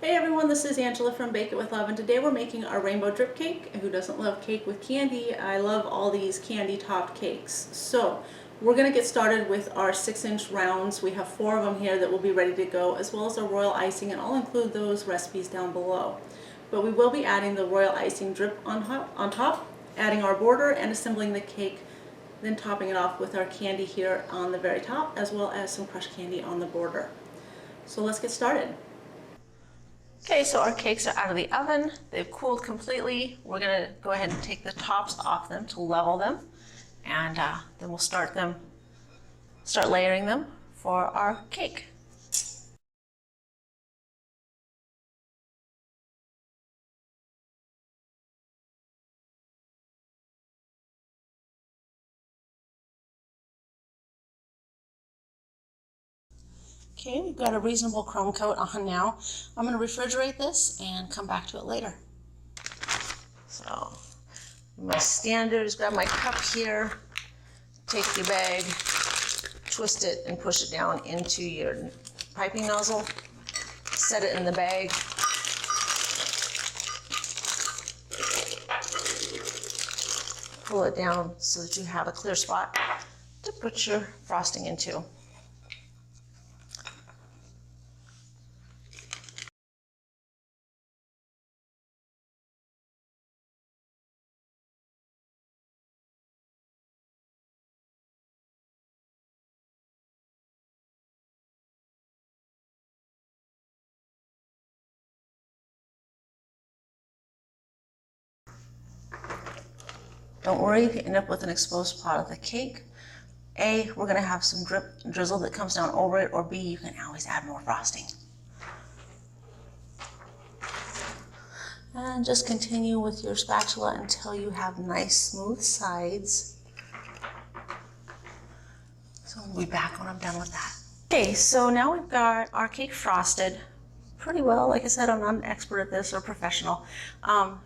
Hey everyone, this is Angela from Bake It With Love, and today we're making our rainbow drip cake. Who doesn't love cake with candy? I love all these candy topped cakes. So we're going to get started with our 6-inch rounds. We have 4 of them here that will be ready to go, as well as our royal icing, and I'll include those recipes down below. But we will be adding the royal icing drip on top, adding our border and assembling the cake, then topping it off with our candy here on the very top, as well as some crushed candy on the border. So let's get started. Okay, so our cakes are out of the oven. They've cooled completely. We're going to go ahead and take the tops off them to level them, and then we'll start layering them for our cake. Okay, we've got a reasonable chrome coat on now. I'm going to refrigerate this and come back to it later. So my standard is grab my cup here, take your bag, twist it and push it down into your piping nozzle, set it in the bag, pull it down so that you have a clear spot to put your frosting into. Don't worry if you end up with an exposed part of the cake. A, we're going to have some drip and drizzle that comes down over it, or B, you can always add more frosting. And just continue with your spatula until you have nice smooth sides. So we'll be back when I'm done with that. Okay, so now we've got our cake frosted pretty well. Like I said, I'm not an expert at this or professional.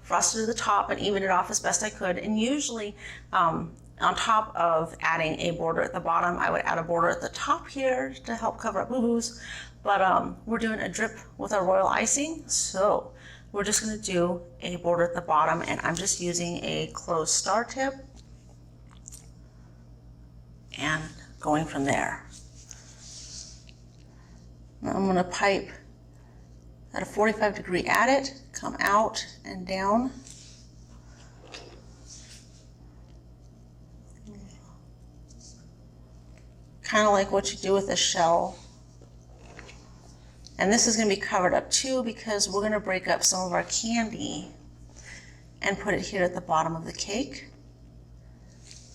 Frosted to the top and evened it off as best I could. And usually on top of adding a border at the bottom, I would add a border at the top here to help cover up boo-boos. But we're doing a drip with our royal icing. So we're just going to do a border at the bottom, and I'm just using a closed star tip and going from there. Now I'm going to pipe at a 45-degree at it, come out and down. Kind of like what you do with a shell. And this is going to be covered up too, because we're going to break up some of our candy and put it here at the bottom of the cake.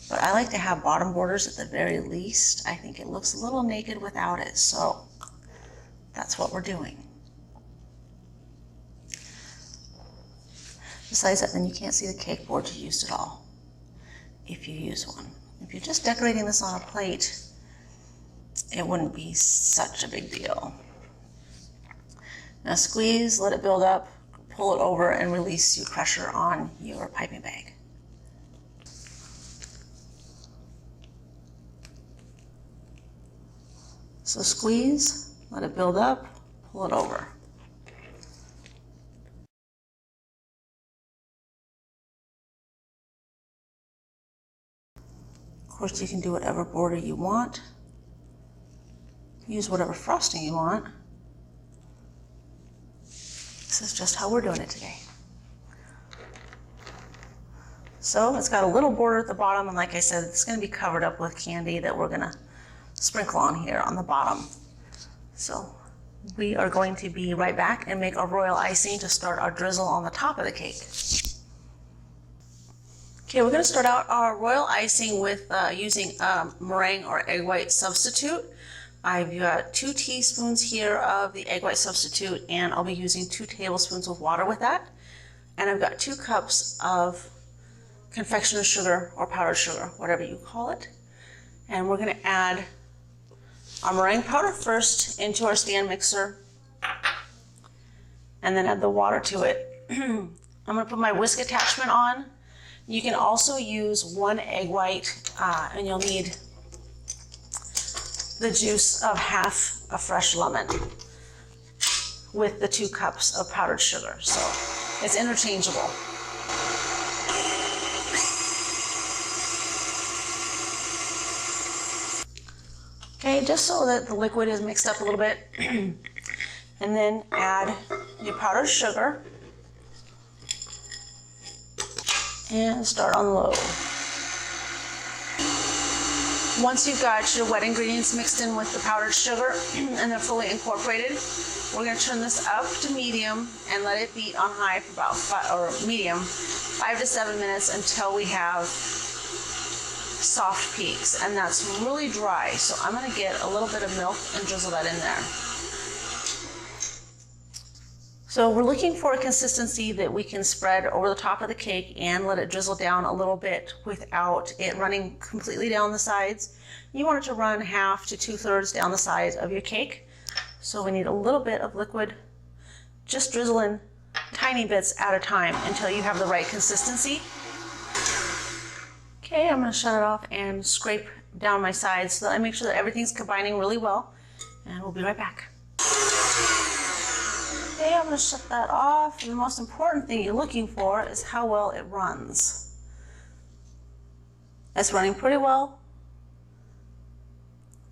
But I like to have bottom borders at the very least. I think it looks a little naked without it, so that's what we're doing. Besides that, then you can't see the cake board you used at all, if you use one. If you're just decorating this on a plate, it wouldn't be such a big deal. Now squeeze, let it build up, pull it over, and release your pressure on your piping bag. So squeeze, let it build up, pull it over. Of course, you can do whatever border you want. Use whatever frosting you want. This is just how we're doing it today. So it's got a little border at the bottom, and like I said, it's going to be covered up with candy that we're going to sprinkle on here on the bottom. So we are going to be right back and make our royal icing to start our drizzle on the top of the cake. Okay, we're going to start out our royal icing with using meringue or egg white substitute. I've got 2 teaspoons here of the egg white substitute, and I'll be using 2 tablespoons of water with that. And I've got 2 cups of confectioner's sugar or powdered sugar, whatever you call it. And we're going to add our meringue powder first into our stand mixer, and then add the water to it. I'm going to put my whisk attachment on. You can also use 1 egg white, and you'll need the juice of half a fresh lemon. with the 2 cups of powdered sugar. So it's interchangeable. Okay, just so that the liquid is mixed up a little bit. And then add your powdered sugar and start on low. Once you've got your wet ingredients mixed in with the powdered sugar and they're fully incorporated, we're going to turn this up to medium and let it beat on high for about 5 to 7 minutes until we have soft peaks, and that's really dry. So I'm going to get a little bit of milk and drizzle that in there. So we're looking for a consistency that we can spread over the top of the cake and let it drizzle down a little bit without it running completely down the sides. You want it to run 1/2 to 2/3 down the sides of your cake. So we need a little bit of liquid. Just drizzle in tiny bits at a time until you have the right consistency. Okay, I'm going to shut it off and scrape down my sides so that I make sure that everything's combining really well. And we'll be right back. Okay, I'm going to shut that off. And the most important thing you're looking for is how well it runs. It's running pretty well.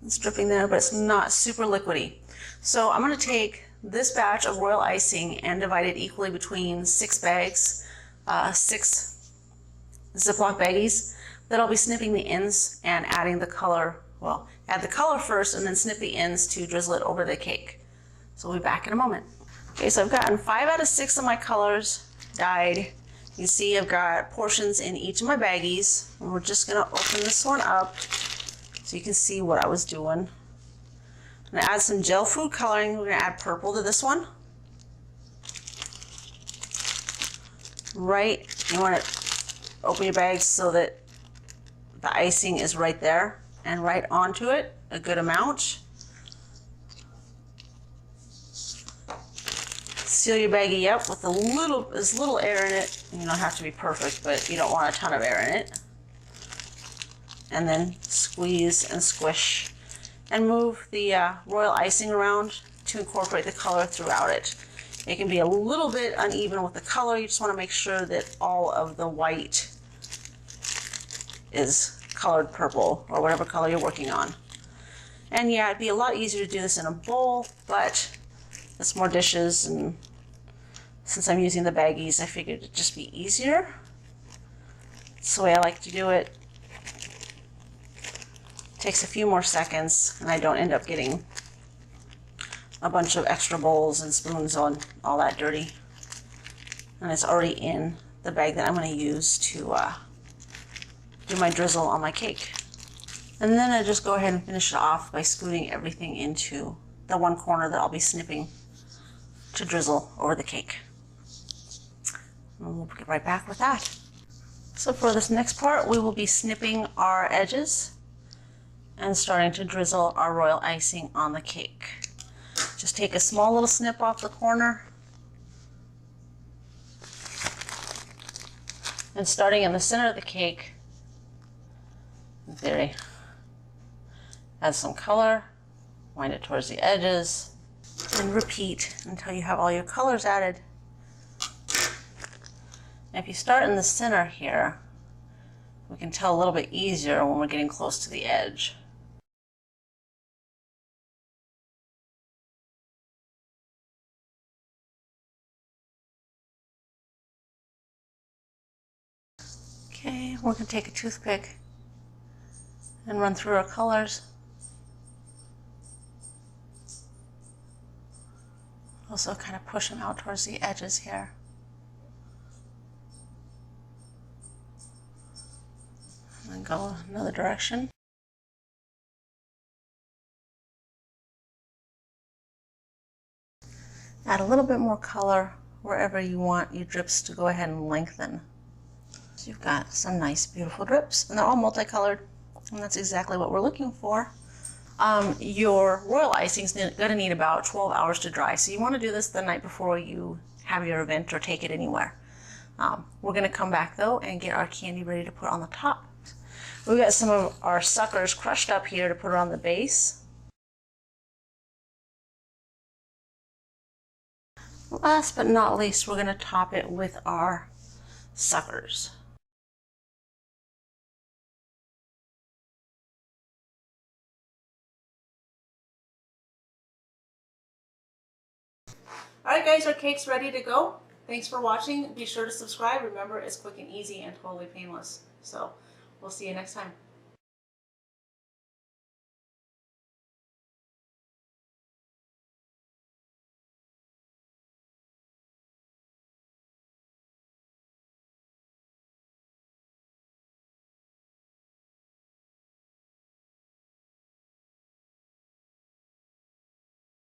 It's dripping there, but it's not super liquidy. So I'm going to take this batch of royal icing and divide it equally between 6 bags, 6 Ziploc baggies that I'll be snipping the ends and adding the color. Well, add the color first and then snip the ends to drizzle it over the cake. So we'll be back in a moment. Okay, so I've gotten 5 out of 6 of my colors dyed. You can see I've got portions in each of my baggies. And we're just going to open this one up so you can see what I was doing. I'm going to add some gel food coloring. We're going to add purple to this one. Right, you want to open your bag so that the icing is right there and right onto it, a good amount. Seal your baggie up with as little air in it. You don't have to be perfect, but you don't want a ton of air in it. And then squeeze and squish and move the royal icing around to incorporate the color throughout it. It can be a little bit uneven with the color. You just want to make sure that all of the white is colored purple or whatever color you're working on. And yeah, it'd be a lot easier to do this in a bowl, but it's more dishes, and since I'm using the baggies, I figured it'd just be easier. It's the way I like to do it. Takes a few more seconds, and I don't end up getting a bunch of extra bowls and spoons on all that dirty. And it's already in the bag that I'm going to use to do my drizzle on my cake. And then I just go ahead and finish it off by scooting everything into the one corner that I'll be snipping to drizzle over the cake. And we'll get right back with that. So for this next part, we will be snipping our edges and starting to drizzle our royal icing on the cake. Just take a small little snip off the corner and starting in the center of the cake, there, add some color, wind it towards the edges, and repeat until you have all your colors added. And if you start in the center here, we can tell a little bit easier when we're getting close to the edge. Okay, we're going to take a toothpick and run through our colors. Also kind of push them out towards the edges here. And then go another direction. Add a little bit more color wherever you want your drips to go ahead and lengthen. So you've got some nice, beautiful drips, and they're all multicolored, and that's exactly what we're looking for. Your royal icing is going to need about 12 hours to dry, so you want to do this the night before you have your event or take it anywhere. We're going to come back though and get our candy ready to put on the top. We've got some of our suckers crushed up here to put on the base. last but not least, we're going to top it with our suckers. Alright guys, our cake's ready to go. Thanks for watching. Be sure to subscribe. Remember, it's quick and easy and totally painless. So, we'll see you next time.